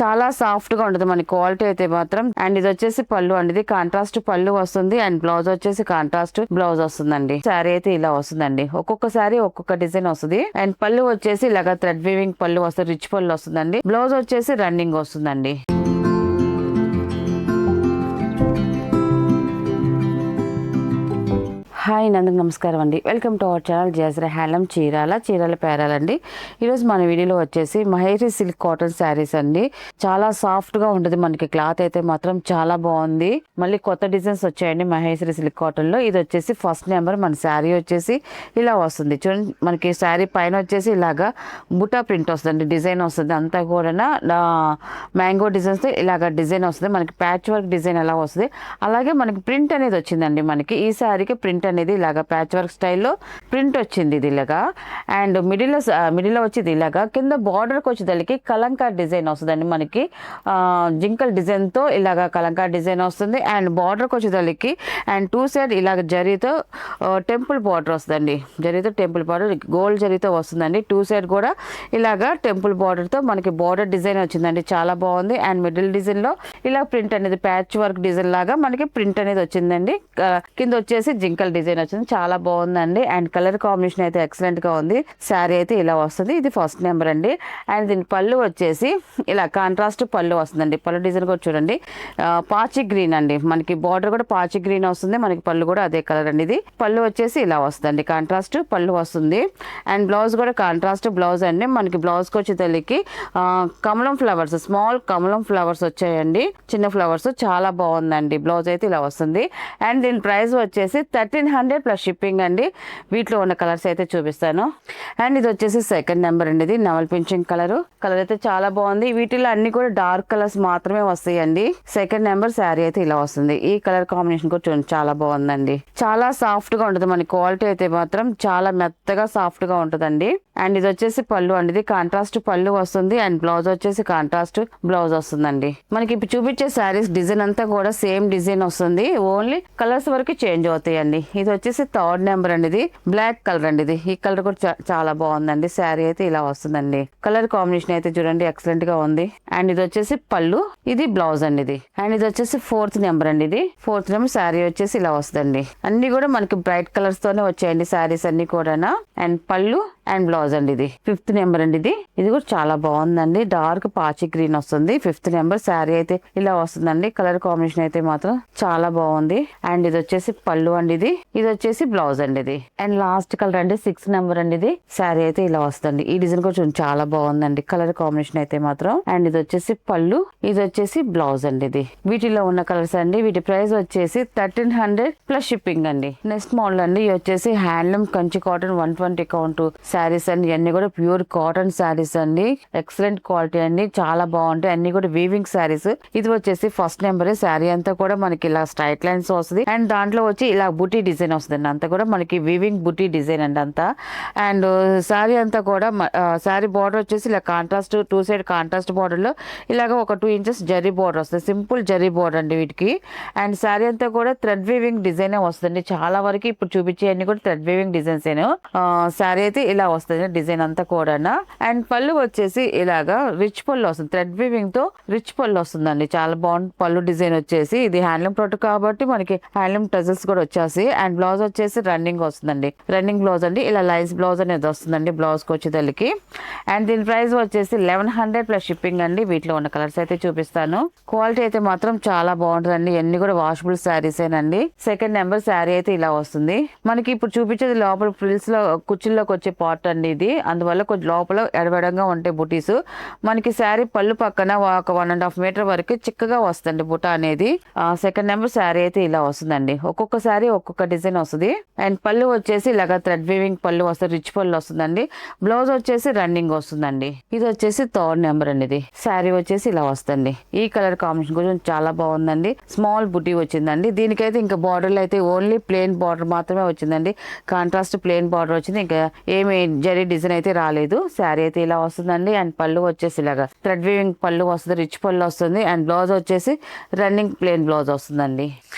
చాలా సాఫ్ట్ గా ఉంటుంది మన క్వాలిటీ అయితే మాత్రం. అండ్ ఇది వచ్చేసి పళ్ళు అండి, ఇది కాంట్రాస్ట్ పళ్ళు వస్తుంది అండ్ బ్లౌజ్ వచ్చేసి కాంట్రాస్ట్ బ్లౌజ్ వస్తుందండి. శారీ అయితే ఇలా వస్తుందండి, ఒక్కొక్క శారీ ఒక్కొక్క డిజైన్ వస్తుంది. అండ్ పళ్ళు వచ్చేసి ఇలాగా థ్రెడ్ వీవింగ్ పళ్ళు వస్తుంది, రిచ్ పళ్ళు వస్తుందండి. బ్లౌజ్ వచ్చేసి రన్నింగ్ వస్తుందండి. హాయ్ నందుకు నమస్కారం అండి, welcome to our channel Jayashree handloom Chirala పేరాలండి. ఈరోజు మన వీడియోలో వచ్చేసి మహేశ్వరి సిల్క్ కాటన్ శారీస్ అండి. చాలా సాఫ్ట్గా ఉంటుంది మనకి, క్లాత్ అయితే మాత్రం చాలా బాగుంది. మళ్ళీ కొత్త డిజైన్స్ వచ్చాయండి మహేశ్వరి సిల్క్ కాటన్లో. ఇది వచ్చేసి ఫస్ట్ నెంబర్. మన శారీ వచ్చేసి ఇలా వస్తుంది చూడండి. మనకి శారీ పైన వచ్చేసి ఇలాగా బుటా ప్రింట్ వస్తుంది, డిజైన్ వస్తుంది అంతా కూడా మ్యాంగో డిజైన్స్ ఇలాగ డిజైన్ వస్తుంది. మనకి ప్యాచ్ వర్క్ డిజైన్ ఎలా వస్తుంది అలాగే మనకి ప్రింట్ అనేది వచ్చిందండి. మనకి ఈ శారీకి ప్రింట్ అనేది ఇలాగా ప్యాచ్ వర్క్ స్టైల్లో ప్రింట్ వచ్చింది ఇది ఇలాగా. అండ్ మిడిల్లో వచ్చేది ఇలాగా, కింద బార్డర్కి వచ్చేదానికి కలంకార్ డిజైన్ వస్తుందండి. మనకి జింకల్ డిజైన్తో ఇలాగా కలంకార్ డిజైన్ వస్తుంది. అండ్ బార్డర్కి వచ్చేదానికి అండ్ టూ సైడ్ ఇలాగ జరీతో టెంపుల్ బార్డర్ వస్తుందండి. జరీతో టెంపుల్ బార్డర్ గోల్డ్ జరీతో వస్తుందండి. టూ సైడ్ కూడా ఇలాగా టెంపుల్ బార్డర్తో మనకి బార్డర్ డిజైన్ వచ్చిందండి, చాలా బాగుంది. అండ్ మిడిల్ డిజైన్లో ఇలా ప్రింట్ అనేది ప్యాచ్ వర్క్ డిజైన్ లాగా మనకి ప్రింట్ అనేది వచ్చిందండి. కింద వచ్చేసి జింకల్ డిజైన్ వచ్చింది, చాలా బాగుందండి. అండ్ కలర్ కాంబినేషన్ అయితే ఎక్సలెంట్ గా ఉంది. శారీ అయితే ఇలా వస్తుంది, ఇది ఫస్ట్ నెంబర్ అండి. అండ్ దీని పళ్ళు వచ్చేసి ఇలా కాంట్రాస్ట్ పళ్ళు వస్తుందండి. పళ్ళు డిజైన్ కూడా చూడండి, పాచి గ్రీన్ అండి. మనకి బార్డర్ కూడా పాచి గ్రీన్ వస్తుంది, మనకి పళ్ళు కూడా అదే కలర్ అండి. ఇది పళ్ళు వచ్చేసి ఇలా వస్తుందండి, కాంట్రాస్ట్ పళ్ళు వస్తుంది. అండ్ బ్లౌజ్ కూడా కాంట్రాస్ట్ బ్లౌజ్ అండి. మనకి బ్లౌజ్కి వచ్చే తల్లికి కమలం ఫ్లవర్స్, స్మాల్ కమలం ఫ్లవర్స్ వచ్చాయండి, చిన్న ఫ్లవర్స్, చాలా బాగుందండి. బ్లౌజ్ అయితే ఇలా వస్తుంది. అండ్ దీని ప్రైస్ వచ్చేసి 1300 ప్లస్ షిప్పింగ్ అండి. వీటిలో ఉన్న కలర్స్ అయితే చూపిస్తాను. అండ్ ఇది వచ్చేసి సెకండ్ నెంబర్ అండి, ఇది నవల్ పింఛింగ్ కలర్ అయితే చాలా బాగుంది. వీటిలో అన్ని కూడా డార్క్ కలర్స్ మాత్రమే వస్తాయండి. సెకండ్ నెంబర్ శారీ అయితే ఇలా వస్తుంది. ఈ కలర్ కాంబినేషన్ కూడా చూడండి, చాలా బాగుందండి. చాలా సాఫ్ట్ గా ఉంటుంది మన క్వాలిటీ అయితే మాత్రం, చాలా మెత్తగా సాఫ్ట్ గా ఉంటుందండి. అండ్ ఇది వచ్చేసి పళ్ళు అండి, ఇది కాంట్రాస్ట్ పళ్ళు వస్తుంది. అండ్ బ్లౌజ్ వచ్చేసి కాంట్రాస్ట్ బ్లౌజ్ వస్తుందండి. మనకి ఇప్పుడు చూపించే శారీస్ డిజైన్ అంతా కూడా సేమ్ డిజైన్ వస్తుంది, ఓన్లీ కలర్స్ వరకు చేంజ్ అవుతాయండి. ఇది వచ్చేసి థర్డ్ నెంబర్ అండి, ఇది బ్లాక్ కలర్ అండి. ఇది ఈ కలర్ కూడా చాలా బాగుందండి. శారీ అయితే ఇలా వస్తుందండి. కలర్ కాంబినేషన్ అయితే చూడండి ఎక్సలెంట్ గా ఉంది. అండ్ ఇది వచ్చేసి పళ్ళు, ఇది బ్లౌజ్ అండి ఇది. అండ్ ఇది వచ్చేసి ఫోర్త్ నెంబర్ అండి, ఇది ఫోర్త్ నెంబర్. శారీ వచ్చేసి ఇలా వస్తుందండి. అన్ని కూడా మనకి బ్రైట్ కలర్స్ తోనే వచ్చాయండి శారీస్ అన్ని కూడా. అండ్ పళ్ళు అండ్ బ్లౌజ్ అండి, ఇది ఫిఫ్త్ నెంబర్ అండి. ఇది కూడా చాలా బాగుందండి, డార్క్ పాచి గ్రీన్ వస్తుంది. ఫిఫ్త్ నెంబర్ శారీ అయితే ఇలా వస్తుందండి. కలర్ కాంబినేషన్ అయితే మాత్రం చాలా బాగుంది. అండ్ ఇది వచ్చేసి పళ్ళు అండి, ఇది వచ్చేసి బ్లౌజ్ అండి ఇది. అండ్ లాస్ట్ కలర్ అండి, సిక్స్త్ నెంబర్ అండి. ఇది శారీ అయితే ఇలా వస్తుంది. ఈ డిజైన్ కూడా చాలా బాగుందండి, కలర్ కాంబినేషన్ అయితే మాత్రం. అండ్ ఇది వచ్చేసి పళ్ళు, ఇది వచ్చేసి బ్లౌజ్ అండి ఇది. వీటిలో ఉన్న కలర్స్ అండి. వీటి ప్రైస్ వచ్చేసి 1300 ప్లస్ షిప్పింగ్ అండి. నెక్స్ట్ మోడల్ అండి, ఇది వచ్చేసి handloom Kanchi cotton 120 count saris అండి. అన్ని కూడా ప్యూర్ కాటన్ శారీస్ అండి, ఎక్సలెంట్ క్వాలిటీ అండి, చాలా బాగుంటాయి. అన్ని కూడా వీవింగ్ శారీస్. ఇది వచ్చేసి ఫస్ట్ నెంబర్. శారీ అంతా కూడా మనకి ఇలా స్ట్రైట్ లైన్స్ వస్తుంది. అండ్ దాంట్లో వచ్చి ఇలా బుటీ డిజైన్ వస్తుంది అంతా కూడా మనకి వీవింగ్ బుటీ డిజైన్ అండి అంతా. అండ్ శారీ అంతా కూడా శారీ బార్డర్ వచ్చేసి ఇలా contrast two side contrast border లో ఇలాగ ఒక 2 ఇంచెస్ జరీ బార్డర్ వస్తుంది, సింపుల్ జరీ బార్డర్ అండి వీటికి. అండ్ శారీ అంతా కూడా థ్రెడ్ వీవింగ్ డిజైన్ వస్తుంది. చాలా వరకు ఇప్పుడు చూపించే అన్ని కూడా థ్రెడ్ వీవింగ్ డిజైన్స్ శారీ అయితే ఇలా వస్తుంది డిజైన్ అంతా కూడా. అండ్ పళ్ళు వచ్చేసి ఇలాగా రిచ్ పళ్ళు వస్తుంది, థ్రెడ్ వీవింగ్ తో రిచ్ పళ్ళు వస్తుందండి, చాలా బాగుంది. పళ్ళు డిజైన్ వచ్చేసి ఇది హ్యాండ్లూమ్ ప్రొడక్ట్ కాబట్టి మనకి హ్యాండ్లూమ్ టజల్స్ కూడా వచ్చేసి. అండ్ బ్లౌజ్ వచ్చేసి రన్నింగ్ వస్తుందండి, రన్నింగ్ బ్లౌజ్ అండి. ఇలా లైన్స్ బ్లౌజ్ అనేది వస్తుందండి బ్లౌజ్ కి వచ్చేదానికి. అండ్ దీని ప్రైస్ వచ్చేసి 1100 ప్లస్ షిప్పింగ్ అండి. వీటిలో ఉన్న కలర్స్ అయితే చూపిస్తాను. క్వాలిటీ అయితే మాత్రం చాలా బాగుంటుందండి. అన్ని కూడా వాషబుల్ శారీస్ ఏనండి. సెకండ్ నెంబర్ శారీ అయితే ఇలా వస్తుంది. మనకి ఇప్పుడు చూపించేది లోపల ఫ్రిల్స్ లో కుర్చీల్లోకి వచ్చే పార్ట్ అండి ఇది. అందువల్ల కొంచెం లోపల ఎడబెడంగా ఉంటాయి బుటీస్. మనకి శారీ పళ్ళు పక్కన ఒక 1.5 మీటర్ వరకు చిక్కగా వస్తుంది బుట్ట అనేది. సెకండ్ నెంబర్ శారీ అయితే ఇలా వస్తుందండి. ఒక్కొక్క శారీ ఒక్కొక్క డిజైన్ వస్తుంది. అండ్ పళ్ళు వచ్చేసి ఇలాగ థ్రెడ్ వీవింగ్ పళ్ళు వస్తుంది, రిచ్ పళ్ళు వస్తుందండి. బ్లౌజ్ వచ్చేసి రన్నింగ్ వస్తుందండి. ఇది వచ్చేసి థర్డ్ నెంబర్ అండి. ఇది శారీ వచ్చేసి ఇలా వస్తుంది. ఈ కలర్ కాంబినేషన్ కొంచెం చాలా బాగుందండి. స్మాల్ బుటీ వచ్చిందండి. దీనికైతే ఇంకా బార్డర్లు అయితే ఓన్లీ ప్లెయిన్ బార్డర్ మాత్రమే వచ్చిందండి, కాంట్రాస్ట్ ప్లెయిన్ బార్డర్ వచ్చింది. ఇంకా ఏమి జరీ డిజైన్ అయితే రాలేదు. శారీ అయితే ఇలా వస్తుందండి. అండ్ పళ్ళు వచ్చేసి ఇలాగా థ్రెడ్ వీవింగ్ పళ్ళు వస్తుంది, రిచ్ పళ్ళు వస్తుంది. అండ్ బ్లౌజ్ వచ్చేసి రన్నింగ్ ప్లెయిన్ బ్లౌజ్ వస్తుందండి.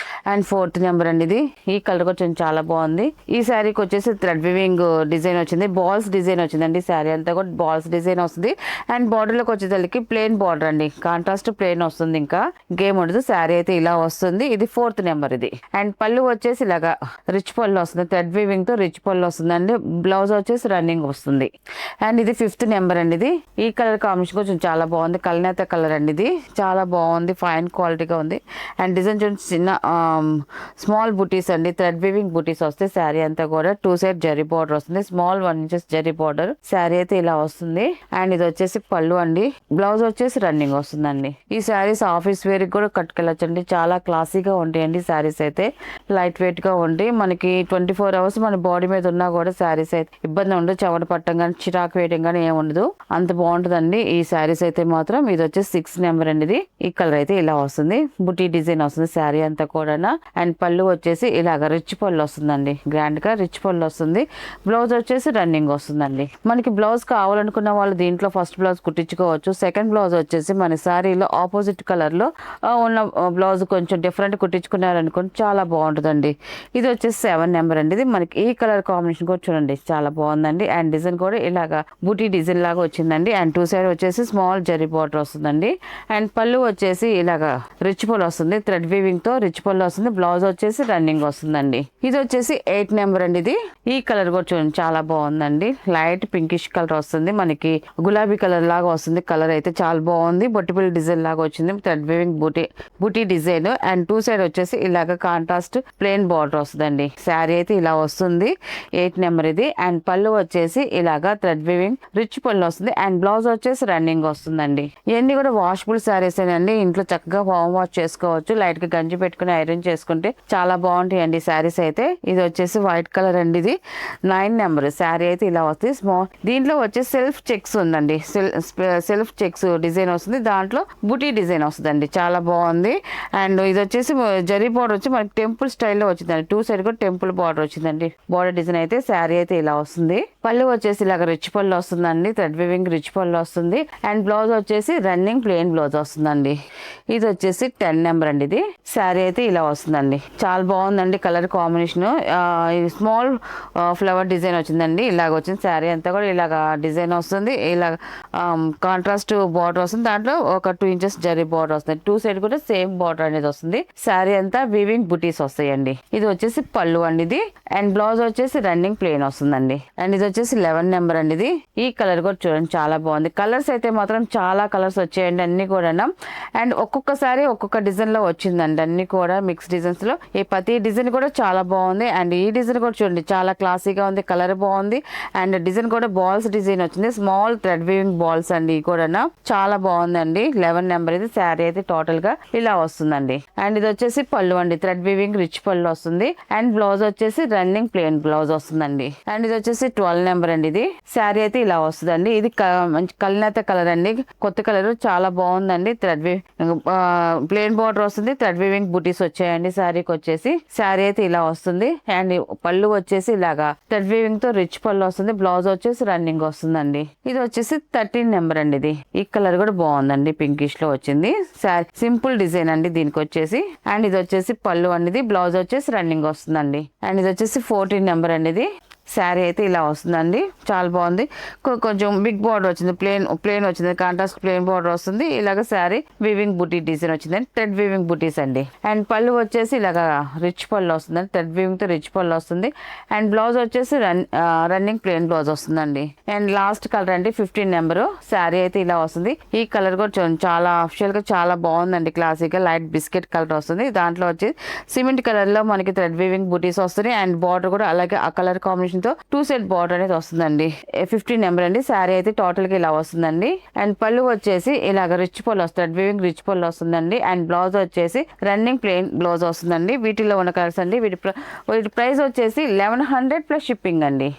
అండ్ 4th నెంబర్ అండి ఇది. ఈ కలర్ కొంచెం చాలా బాగుంది. ఈ శారీకి వచ్చేసి థ్రెడ్ వివింగ్ డిజైన్ వచ్చింది, బాల్స్ డిజైన్ వచ్చిందండి. శారీ అంతా కూడా బాల్స్ డిజైన్ వస్తుంది. అండ్ బార్డర్ లోకి వచ్చేసరికి ప్లెయిన్ బార్డర్ అండి, కాంట్రాస్ట్ ప్లెయిన్ వస్తుంది. ఇంకా ఇంకేం ఉండదు. శారీ అయితే ఇలా వస్తుంది. ఇది 4th నెంబర్ ఇది. అండ్ పళ్ళు వచ్చేసి ఇలాగా రిచ్ పళ్ళు వస్తుంది, థ్రెడ్ వీవింగ్ తో రిచ్ పళ్ళు వస్తుంది అండి. బ్లౌజ్ వచ్చేసి రన్నింగ్ వస్తుంది. అండ్ ఇది 5th నెంబర్ అండి ఇది. ఈ కలర్ కాంబినేషన్ కొంచెం చాలా బాగుంది, కల్నేత కలర్ అండి ఇది. చాలా బాగుంది, ఫైన్ క్వాలిటీగా ఉంది. అండ్ డిజైన్ చూడండి, చిన్న స్మాల్ బుటీస్ అండి, థ్రెడ్ వీవింగ్ బుటీస్ వస్తాయి. శారీ అంతా కూడా 2 సైడ్ జరీ బార్డర్ వస్తుంది, small 1 inches zari border. Sari అయితే ఇలా వస్తుంది. అండ్ ఇది వచ్చేసి పళ్ళు అండి, బ్లౌజ్ వచ్చేసి రన్నింగ్ వస్తుందండి. ఈ శారీస్ ఆఫీస్ వేర్ కూడా కట్టుకెళ్ళొచ్చండి, చాలా క్లాసీగా ఉంటాయండి. శారీస్ అయితే లైట్ వెయిట్ గా ఉంటాయి. మనకి 24 అవర్స్ మన బాడీ మీద ఉన్నా కూడా శారీస్ అయితే ఇబ్బంది ఉండదు, చెమట పట్టడం కానీ చిరాకు వేయడం కానీ ఏమి ఉండదు, అంత బాగుంటుందండి ఈ శారీస్ అయితే మాత్రం. ఇది వచ్చేసి 6th నెంబర్ అండి ఇది. ఈ కలర్ అయితే ఇలా వస్తుంది, బుటీ డిజైన్ వస్తుంది శారీ అంతా కూడా. అండ్ పళ్ళు వచ్చేసి ఇలాగ రిచ్ పళ్ళు వస్తుందండి, గ్రాండ్ గా రిచ్ పళ్ళు వస్తుంది. బ్లౌజ్ వచ్చేసి రన్నింగ్ వస్తుందండి. మనకి బ్లౌజ్ కావాలనుకున్న వాళ్ళు దీంట్లో ఫస్ట్ బ్లౌజ్ కుట్టించుకోవచ్చు. సెకండ్ బ్లౌజ్ వచ్చేసి మన శారీలో ఆపోజిట్ కలర్ లో ఉన్న బ్లౌజ్ కొంచెం డిఫరెంట్ కుట్టించుకున్నారనుకోండి చాలా బాగుంటుందండి. ఇది వచ్చేసి 7 నెంబర్ అండి ఇది. మనకి ఈ కలర్ కాంబినేషన్ కూడా చూడండి చాలా బాగుందండి. అండ్ డిజైన్ కూడా ఇలాగా బూటీ డిజైన్ లాగా వచ్చిందండి. అండ్ 2 సైడ్ వచ్చేసి స్మాల్ జరీ బార్డర్ వస్తుందండి. అండ్ పళ్ళు వచ్చేసి ఇలాగా రిచ్ పళ్ళు వస్తుంది, థ్రెడ్ వీవింగ్ తో రిచ్ పళ్ళు వస్తుంది. బ్లౌజ్ వచ్చేసి రన్నింగ్ వస్తుందండి. ఇది వచ్చేసి 8 నెంబర్ అండి ఇది. ఈ కలర్ కూడా చూడండి చాలా బాగుందండి, లైట్ పింకిష్ కలర్ వస్తుంది, మనకి గులాబీ కలర్ లాగా వస్తుంది. కలర్ అయితే చాలా బాగుంది, బొట్టిపిల్లి డిజైన్ లాగా వచ్చింది, thread weaving booti design. And 2 side వచ్చేసి ఇలాగ కాంట్రాస్ట్ ప్లెయిన్ బార్డర్ వస్తుందండి. శారీ అయితే ఇలా వస్తుంది, 8 నెంబర్ ఇది. అండ్ పళ్ళు వచ్చేసి ఇలాగా థ్రెడ్ వీవింగ్ రిచ్ పళ్ళు వస్తుంది. అండ్ బ్లౌజ్ వచ్చేసి రన్నింగ్ వస్తుందండి. ఇవన్నీ కూడా వాషబుల్ శారీస్ అండి, ఇంట్లో చక్కగా హోమ్ వాష్ చేసుకోవచ్చు. లైట్ గా గంజి పెట్టుకుని ఐరన్ చేసుకుంటే చాలా బాగుంటాయండి శారీస్ అయితే. ఇది వచ్చేసి వైట్ కలర్ అండి ఇది, 9 నెంబర్. శారీ అయితే ఇలా వస్తుంది. స్మాల్ దీంట్లో వచ్చేసి సెల్ఫ్ చెక్స్ ఉందండి, సెల్ఫ్ చెక్స్ డిజైన్ వస్తుంది, దాంట్లో బుటీ డిజైన్ వస్తుందండి, చాలా బాగుంది. అండ్ ఇది వచ్చేసి జరీ బార్డర్ వచ్చి మనకి టెంపుల్ స్టైల్లో వచ్చిందండి, 2 సైడ్ కూడా టెంపుల్ బార్డర్ వచ్చిందండి. బార్డర్ డిజైన్ అయితే శారీ అయితే ఇలా వస్తుంది. పళ్ళు వచ్చేసి ఇలాగ రిచ్ పళ్ళు వస్తుందండి, థ్రెడ్ వీవింగ్ రిచ్ పళ్ళు వస్తుంది. అండ్ బ్లౌజ్ వచ్చేసి రన్నింగ్ ప్లెయిన్ బ్లౌజ్ వస్తుందండి. ఇది వచ్చేసి 10 నెంబర్ అండి ఇది. శారీ అయితే ఇలా వస్తుందండి, చాలా బాగుందండి colour combination. Small flower design వచ్చిందండి, ఇలాగ వచ్చింది. శారీ అంతా కూడా ఇలాగ డిజైన్ వస్తుంది, ఇలా కాంట్రాస్ట్ బార్డర్ వస్తుంది, దాంట్లో ఒక 2 ఇంచెస్ జరీ బార్డర్ వస్తుంది. 2 సైడ్ కూడా సేమ్ బార్డర్ అనేది వస్తుంది. శారీ అంతా వీవింగ్ బుటీస్ వస్తాయండి. ఇది వచ్చేసి పళ్ళు అండి ఇది. అండ్ బ్లౌజ్ వచ్చేసి రన్నింగ్ ప్లెయిన్ వస్తుందండి. అండ్ ఇది వచ్చేసి 11 నెంబర్ అండి ఇది. ఈ కలర్ కూడా చూడండి చాలా బాగుంది. కలర్స్ అయితే మాత్రం చాలా కలర్స్ వచ్చాయండి అన్ని కూడా. అండ్ ఒక్కొక్కసారి ఒక్కొక్క డిజైన్ లో వచ్చిందండి, అన్ని కూడా మిక్స్ డిజైన్స్ లో. ఈ ప్రతి డిజైన్ కూడా చాలా బాగుంది. అండ్ ఈ డిజైన్ కూడా చూడండి చాలా క్లాసీగా ఉంది, కలర్ బాగుంది. అండ్ డిజైన్ కూడా బాల్స్ డిజైన్ వచ్చింది, స్మాల్ థ్రెడ్ వీవింగ్ బాల్స్ అండి కూడా చాలా బాగుందండి. 11 నెంబర్ ఇది. శారీ అయితే టోటల్ గా ఇలా వస్తుందండి. అండ్ ఇది వచ్చేసి పళ్ళు అండి, థ్రెడ్ వీవింగ్ రిచ్ పళ్ళు వస్తుంది. అండ్ బ్లౌజ్ వచ్చేసి రన్నింగ్ ప్లెయిన్ బ్లౌజ్ వస్తుందండి. అండ్ ఇది వచ్చేసి 12 నెంబర్ అండి ఇది. శారీ అయితే ఇలా వస్తుందండి. ఇది మంచి కల్నేత కలర్ అండి, కొత్త కలర్, చాలా బాగుందండి. థ్రెడ్ ప్లెయిన్ బార్డర్ వస్తుంది, థ్రెడ్ వీవింగ్ బుటీస్ వచ్చాయండి శారీకి వచ్చేసి. శారీ అయితే ఇలా వస్తుంది. అండ్ పళ్ళు వచ్చేసి ఇలాగా థ్రెడ్ వీవింగ్ తో రిచ్ పళ్ళు వస్తుంది. బ్లౌజ్ వచ్చేసి రన్నింగ్ వస్తుందండి. ఇది వచ్చేసి 13 నెంబర్ అండి ఇది. ఈ కలర్ కూడా బాగుందండి, పింకిష్ లో వచ్చింది. సింపుల్ డిజైన్ అండి దీనికి వచ్చేసి. అండ్ ఇది వచ్చేసి పళ్ళు అనేది, బ్లౌజ్ వచ్చేసి రన్నింగ్ వస్తుందండి. అండ్ ఇది వచ్చేసి 14 నెంబర్ అండి ఇది. శారీ అయితే ఇలా వస్తుందండి, చాలా బాగుంది. కొంచెం బిగ్ బార్డర్ వచ్చింది, ప్లేన్ వచ్చింది, కాంట్రాస్ట్ ప్లేన్ బార్డర్ వస్తుంది. ఇలాగ శారీ వీవింగ్ బుటీ డిజైన్ వచ్చిందండి, థ్రెడ్ వీవింగ్ బుటీస్ అండి. అండ్ పళ్ళు వచ్చేసి ఇలాగ రిచ్ పళ్ళు వస్తుందండి, థ్రెడ్ వీవింగ్ తో రిచ్ పళ్ళు వస్తుంది. అండ్ బ్లౌజ్ వచ్చేసి రన్నింగ్ ప్లేన్ బ్లౌజ్ వస్తుందండి. అండ్ లాస్ట్ కలర్ అండి 15 నెంబరు. శారీ అయితే ఇలా వస్తుంది. ఈ కలర్ కూడా చాలా అఫిషియల్ గా చాలా బాగుందండి, క్లాసిక్ గా లైట్ బిస్కెట్ కలర్ వస్తుంది. దాంట్లో వచ్చి సిమెంట్ కలర్ లో మనకి థ్రెడ్ వీవింగ్ బుటీస్ వస్తున్నాయి. అండ్ బార్డర్ కూడా అలాగే ఆ కలర్ కాంబినేషన్ తో 2 సెట్ బార్డర్ అనేది వస్తుందండి. 15 నెంబర్ అండి. శారీ అయితే టోటల్ గా ఇలా వస్తుందండి. అండ్ పళ్ళు వచ్చేసి ఇలాగ రిచ్ పళ్ళు వస్తుంది, వీవింగ్ రిచ్ పళ్ళు వస్తుందండి. అండ్ బ్లౌజ్ వచ్చేసి రన్నింగ్ ప్లెయిన్ బ్లౌజ్ వస్తుందండి. వీటిలో ఉన్న కలర్స్ అండి. వీటి ప్రైస్ వచ్చేసి 1100 ప్లస్ షిప్పింగ్ అండి.